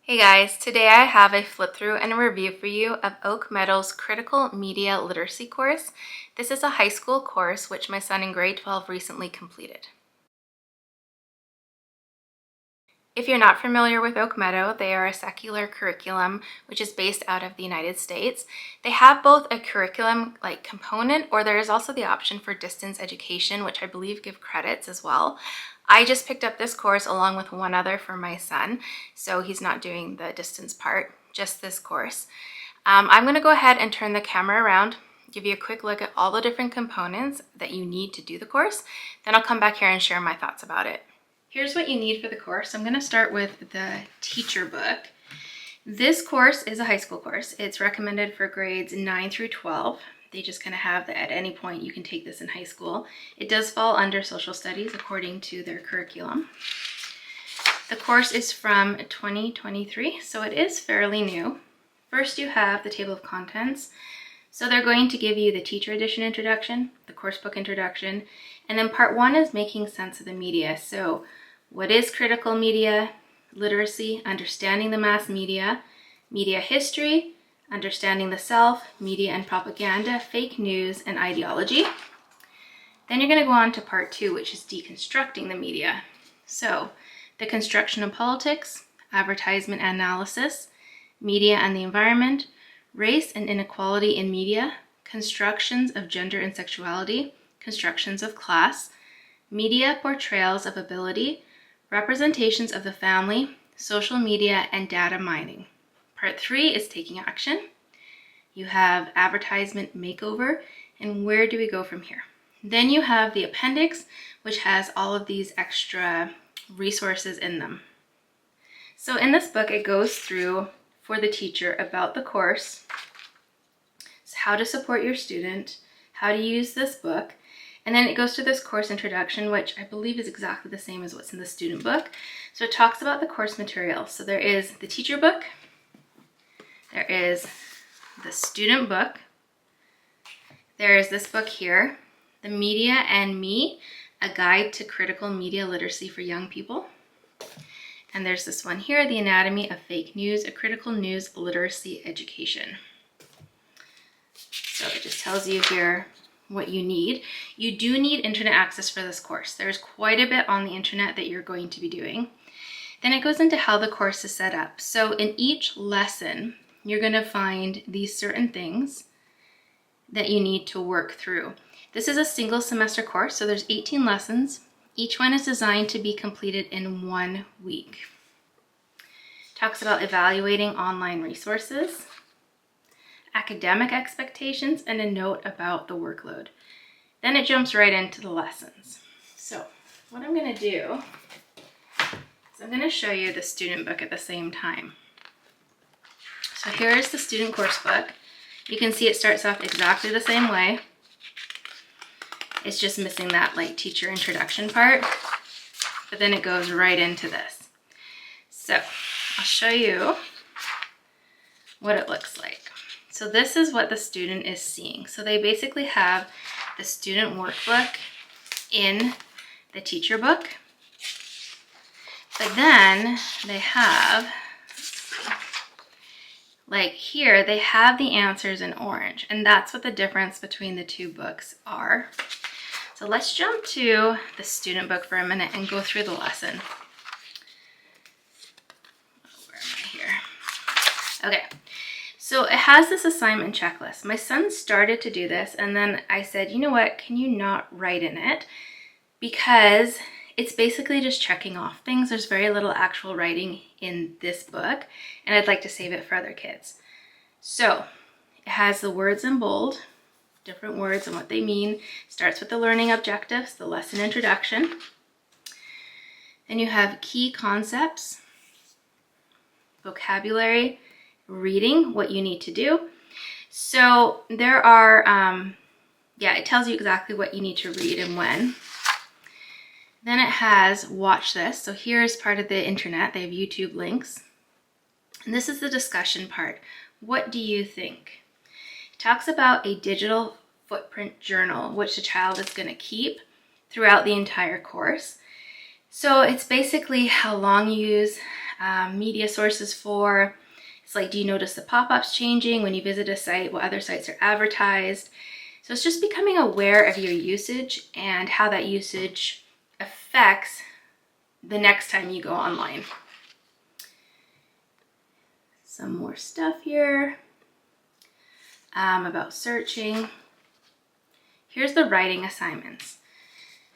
Hey guys, today I have a flip through and a review for you of Oak Meadow's Critical Media Literacy course. This is a high school course which my son in grade 12 recently completed. If you're not familiar with Oak Meadow, they are a secular curriculum which is based out of the United States. They have both a curriculum component, or there is also the option for distance education, which I believe give credits as well. I just picked up this course along with one other for my son, so he's not doing the distance part, just this course. I'm going to go ahead and turn the camera around, give you a quick look at all the different components that you need to do the course. Then I'll come back here and share my thoughts about it. Here's what you need for the course. I'm going to start with the teacher book. This course is a high school course. It's recommended for grades 9 through 12. They just kind of have that at any point you can take this in high school. It does fall under social studies according to their curriculum. The course is from 2023, so it is fairly new. First you have the table of contents. So they're going to give you the teacher edition introduction, the course book introduction, and then part one is making sense of the media. So what is critical media literacy, understanding the mass media, media history, understanding the self, media and propaganda, fake news, and ideology. Then you're going to go on to part two, which is deconstructing the media. So the construction of politics, advertisement analysis, media and the environment, race and inequality in media, constructions of gender and sexuality, constructions of class, media portrayals of ability, representations of the family, social media, and data mining. Part three is taking action. You have advertisement makeover, and where do we go from here? Then you have the appendix, which has all of these extra resources in them. So in this book, it goes through for the teacher about the course, how to support your student, how to use this book, and then it goes through this course introduction, which I believe is exactly the same as what's in the student book. So it talks about the course material. So there is the teacher book, there is the student book, there is this book here, The Media and Me, A Guide to Critical Media Literacy for Young People. And there's this one here, The Anatomy of Fake News, A Critical News Literacy Education. So it just tells you here what you need. You do need internet access for this course. There's quite a bit on the internet that you're going to be doing. Then it goes into how the course is set up. So in each lesson, you're going to find these certain things that you need to work through. This is a single semester course, so there's 18 lessons. Each one is designed to be completed in 1 week. Talks about evaluating online resources, academic expectations, and a note about the workload. Then it jumps right into the lessons. So what I'm going to do is I'm going to show you the student book at the same time. So here's the student course book. You can see it starts off exactly the same way. It's just missing that teacher introduction part, but then it goes right into this. So I'll show you what it looks like. So this is what the student is seeing. So they basically have the student workbook in the teacher book, but then they have, here, they have the answers in orange, and that's what the difference between the two books are. So let's jump to the student book for a minute and go through the lesson. Where am I here? Okay. So it has this assignment checklist. My son started to do this, and then I said, you know what, can you not write in it? Because it's basically just checking off things. There's very little actual writing in this book, and I'd like to save it for other kids. So it has the words in bold, different words and what they mean. Starts with the learning objectives, the lesson introduction. Then you have key concepts, vocabulary, reading, what you need to do. So there are, it tells you exactly what you need to read and when. Then it has watch this. So here's part of the internet. They have YouTube links. And this is the discussion part. What do you think? It talks about a digital footprint journal, which the child is going to keep throughout the entire course. So it's basically how long you use media sources for. It's like, do you notice the pop-ups changing when you visit a site, what other sites are advertised? So it's just becoming aware of your usage and how that usage affects the next time you go online. Some more stuff here about searching. Here's the writing assignments.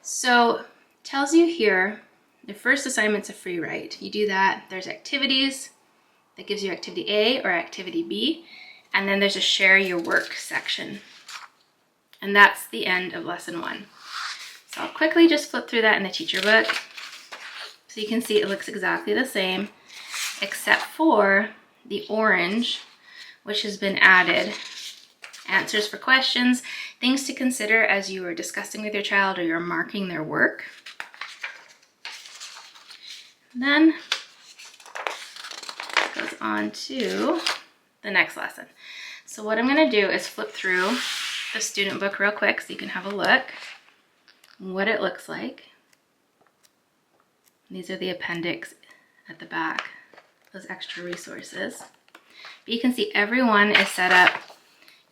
So it tells you here, the first assignment's a free write. You do that, there's activities, that gives you activity A or activity B, and then there's a share your work section. And that's the end of lesson 1. So I'll quickly just flip through that in the teacher book. So you can see it looks exactly the same, except for the orange, which has been added. Answers for questions, things to consider as you are discussing with your child or you're marking their work. And then it goes on to the next lesson. So what I'm going to do is flip through the student book real quick so you can have a look what it looks like. These are the appendix at the back, those extra resources. But you can see everyone is set up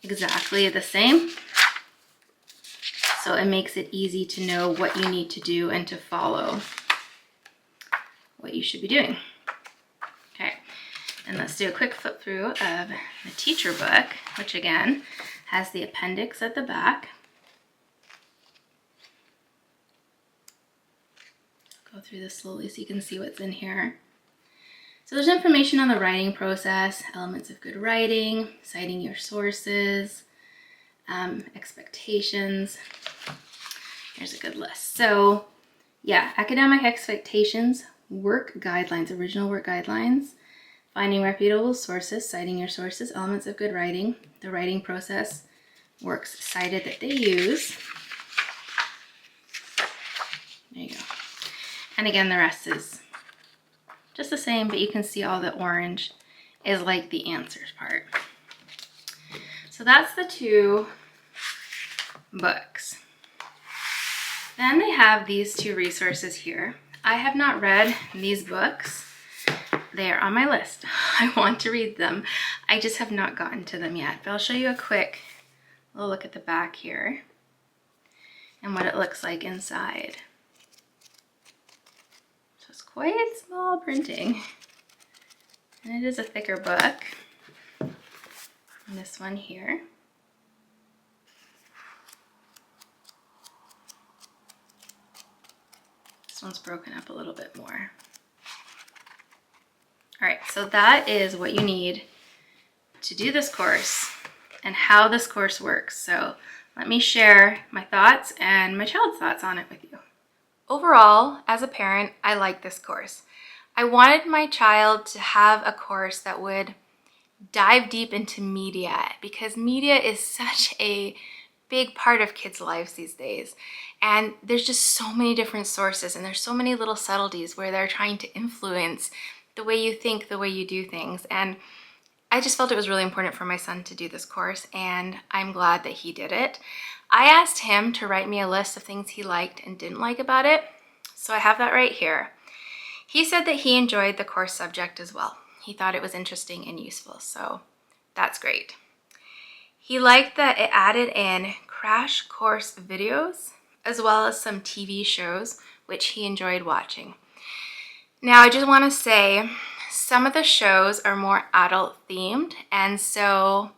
exactly the same. So it makes it easy to know what you need to do and to follow what you should be doing. Okay, and let's do a quick flip through of the teacher book, which again has the appendix at the back. Go through this slowly so you can see what's in here. So there's information on the writing process, elements of good writing, citing your sources, expectations. Here's a good list. So yeah, academic expectations, work guidelines, original work guidelines, finding reputable sources, citing your sources, elements of good writing, the writing process, works cited that they use. There you go. And again, the rest is just the same, but you can see all the orange is like the answers part. So that's the 2 books. Then they have these 2 resources here. I have not read these books. They are on my list. I want to read them. I just have not gotten to them yet, but I'll show you a quick little look at the back here and what it looks like inside. Quite small printing, and it is a thicker book. And this one here. This one's broken up a little bit more. All right, so that is what you need to do this course and how this course works. So let me share my thoughts and my child's thoughts on it with you. Overall, as a parent, I like this course. I wanted my child to have a course that would dive deep into media, because media is such a big part of kids' lives these days. And there's just so many different sources, and there's so many little subtleties where they're trying to influence the way you think, the way you do things. And I just felt it was really important for my son to do this course, and I'm glad that he did it. I asked him to write me a list of things he liked and didn't like about it, so I have that right here. He said that he enjoyed the course subject as well. He thought it was interesting and useful, so that's great. He liked that it added in crash course videos as well as some TV shows, which he enjoyed watching. Now, I just want to say some of the shows are more adult themed, and so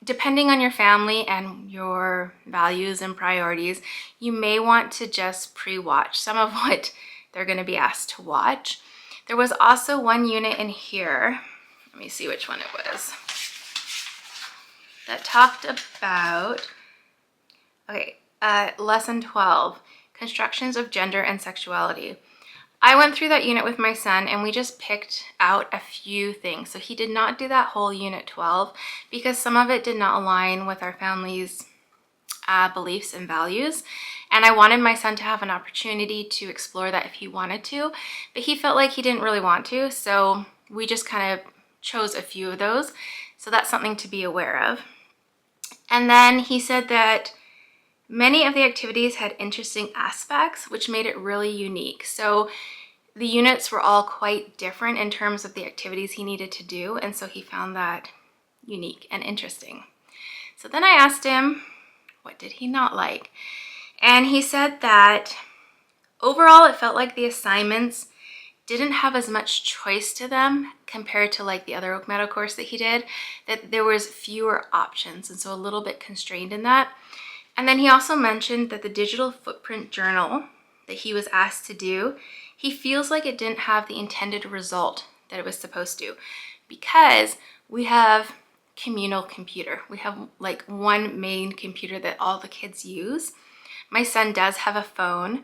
depending on your family and your values and priorities, you may want to just pre-watch some of what they're going to be asked to watch. There was also one unit in here, let me see which one it was, that talked about, lesson 12, constructions of gender and sexuality. I went through that unit with my son and we just picked out a few things. So he did not do that whole unit 12 because some of it did not align with our family's beliefs and values. And I wanted my son to have an opportunity to explore that if he wanted to, but he felt like he didn't really want to. So we just kind of chose a few of those. So that's something to be aware of. And then he said that many of the activities had interesting aspects, which made it really unique. So the units were all quite different in terms of the activities he needed to do, and so he found that unique and interesting. So then I asked him, what did he not like? And he said that overall it felt like the assignments didn't have as much choice to them compared to like the other Oak Meadow course that he did, that there was fewer options, and so a little bit constrained in that. And then he also mentioned that the digital footprint journal that he was asked to do, he feels like it didn't have the intended result that it was supposed to, because we have communal computer. We have like one main computer that all the kids use. My son does have a phone,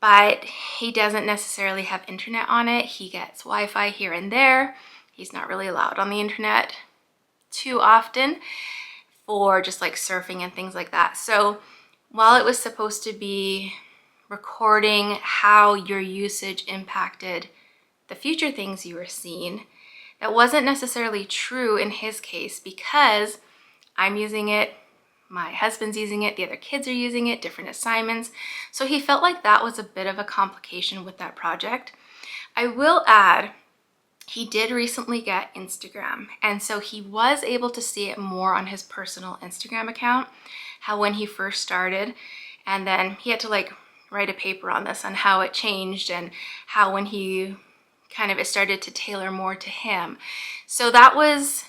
but he doesn't necessarily have internet on it. He gets Wi-Fi here and there. He's not really allowed on the internet too often for just like surfing and things like that. So while it was supposed to be recording how your usage impacted the future things you were seeing, that wasn't necessarily true in his case, because I'm using it, my husband's using it, the other kids are using it, different assignments. So he felt like that was a bit of a complication with that project. I will add, he did recently get Instagram, and so he was able to see it more on his personal Instagram account, how when he first started, and then he had to like write a paper on this, on how it changed and how when he kind of, it started to tailor more to him. So that was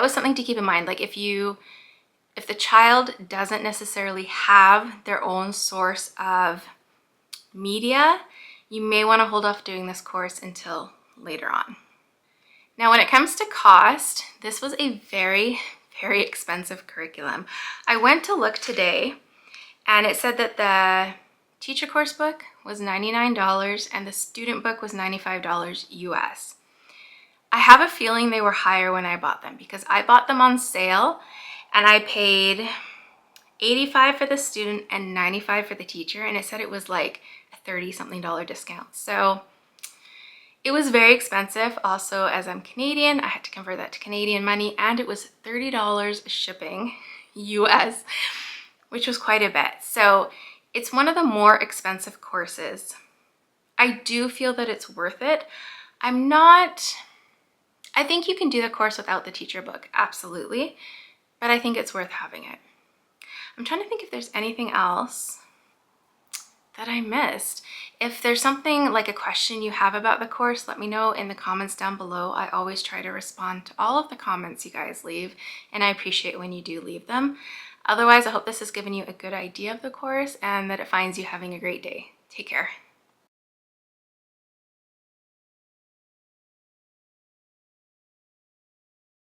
something to keep in mind. Like if the child doesn't necessarily have their own source of media, you may want to hold off doing this course until later on. Now, when it comes to cost, this was a very, very expensive curriculum. I went to look today and it said that the teacher course book was $99 and the student book was $95 US. I have a feeling they were higher when I bought them, because I bought them on sale and I paid $85 for the student and $95 for the teacher, and it said it was like a $30-something discount. So it was very expensive. Also, as I'm Canadian, I had to convert that to Canadian money, and it was $30 shipping US, which was quite a bit. So it's one of the more expensive courses. I do feel that it's worth it. I think you can do the course without the teacher book, absolutely, but I think it's worth having it. I'm trying to think if there's anything else that I missed. If there's something like a question you have about the course, let me know in the comments down below. I always try to respond to all of the comments you guys leave, and I appreciate when you do leave them. Otherwise, I hope this has given you a good idea of the course and that it finds you having a great day. Take care.